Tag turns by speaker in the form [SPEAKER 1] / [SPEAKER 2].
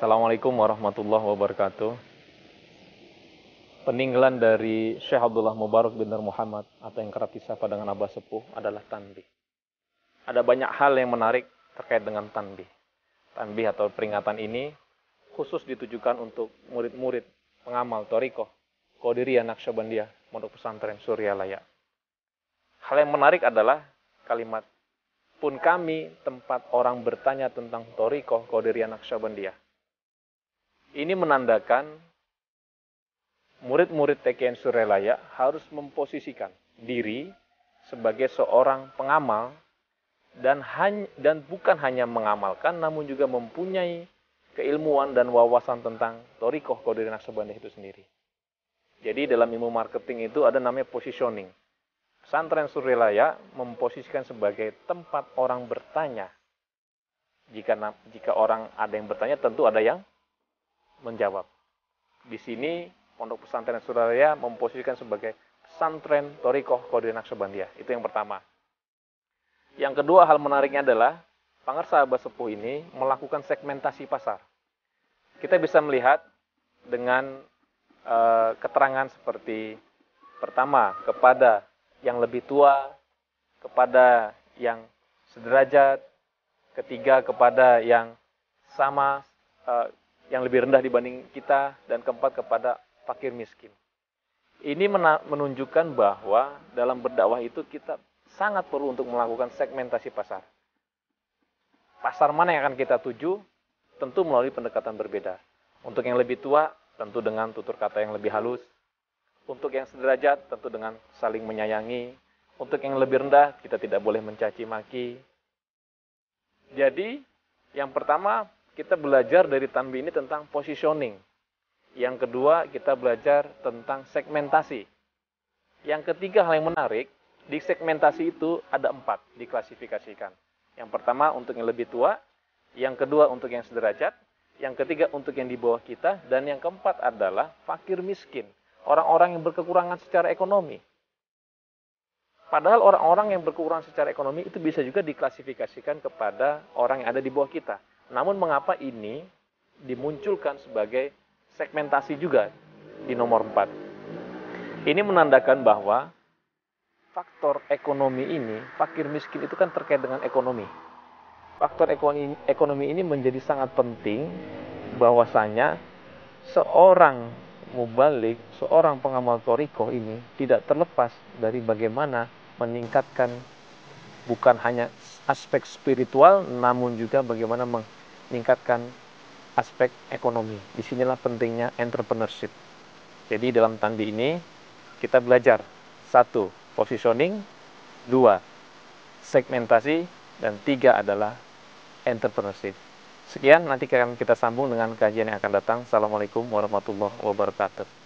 [SPEAKER 1] Assalamualaikum warahmatullahi wabarakatuh. Peninggalan dari Syekh Abdullah Mubarak bin Nur Muhammad atau yang kerap disapa dengan Abah Sepuh adalah tanbih. Ada banyak hal yang menarik terkait dengan tanbih. Tanbih atau peringatan ini khusus ditujukan untuk murid-murid pengamal Thariqah Qadiriyah Naqsyabandiyah Pondok Pesantren Suryalaya. Hal yang menarik adalah kalimat pun kami tempat orang bertanya tentang Thariqah Qadiriyah Naqsyabandiyah. Ini menandakan murid-murid TKN Suryalaya harus memposisikan diri sebagai seorang pengamal dan bukan hanya mengamalkan, namun juga mempunyai keilmuan dan wawasan tentang Thariqah Qadiriyah Naqsyabandiyah itu sendiri. Jadi dalam ilmu marketing itu ada namanya positioning. Pesantren Suryalaya memposisikan sebagai tempat orang bertanya. Jika orang ada yang bertanya, tentu ada yang menjawab. Di sini Pondok Pesantren Suryalaya memposisikan sebagai pesantren Thariqah Qadiriyah Naqsyabandiyah. Itu yang pertama. Yang kedua, hal menariknya adalah pangarsa Abah Sepuh ini melakukan segmentasi pasar. Kita bisa melihat dengan keterangan seperti pertama kepada yang lebih tua, kepada yang sederajat, ketiga kepada yang sama, yang lebih rendah dibanding kita, dan keempat kepada fakir miskin. Ini menunjukkan bahwa dalam berdakwah itu kita sangat perlu untuk melakukan segmentasi pasar. Pasar mana yang akan kita tuju, tentu melalui pendekatan berbeda. Untuk yang lebih tua, tentu dengan tutur kata yang lebih halus. Untuk yang sederajat, tentu dengan saling menyayangi. Untuk yang lebih rendah, kita tidak boleh mencaci maki. Jadi, yang pertama, kita belajar dari tanbih ini tentang positioning. Yang kedua, kita belajar tentang segmentasi. Yang ketiga, hal yang menarik, di segmentasi itu ada 4 diklasifikasikan. Yang pertama untuk yang lebih tua, yang kedua untuk yang sederajat, yang ketiga untuk yang di bawah kita, dan yang keempat adalah fakir miskin, orang-orang yang berkekurangan secara ekonomi. Padahal orang-orang yang berkekurangan secara ekonomi itu bisa juga diklasifikasikan kepada orang yang ada di bawah kita. Namun mengapa ini dimunculkan sebagai segmentasi juga di nomor 4? Ini menandakan bahwa faktor ekonomi ini, fakir miskin itu kan terkait dengan ekonomi. Faktor ekonomi ini menjadi sangat penting bahwasanya seorang mubalik, seorang pengamal thariqah ini tidak terlepas dari bagaimana meningkatkan bukan hanya aspek spiritual, namun juga bagaimana meningkatkan aspek ekonomi. Disinilah pentingnya entrepreneurship. Jadi dalam tanbih ini kita belajar 1. Positioning, 2. Segmentasi, dan 3 adalah entrepreneurship. Sekian, nanti akan kita sambung dengan kajian yang akan datang. Assalamualaikum warahmatullahi wabarakatuh.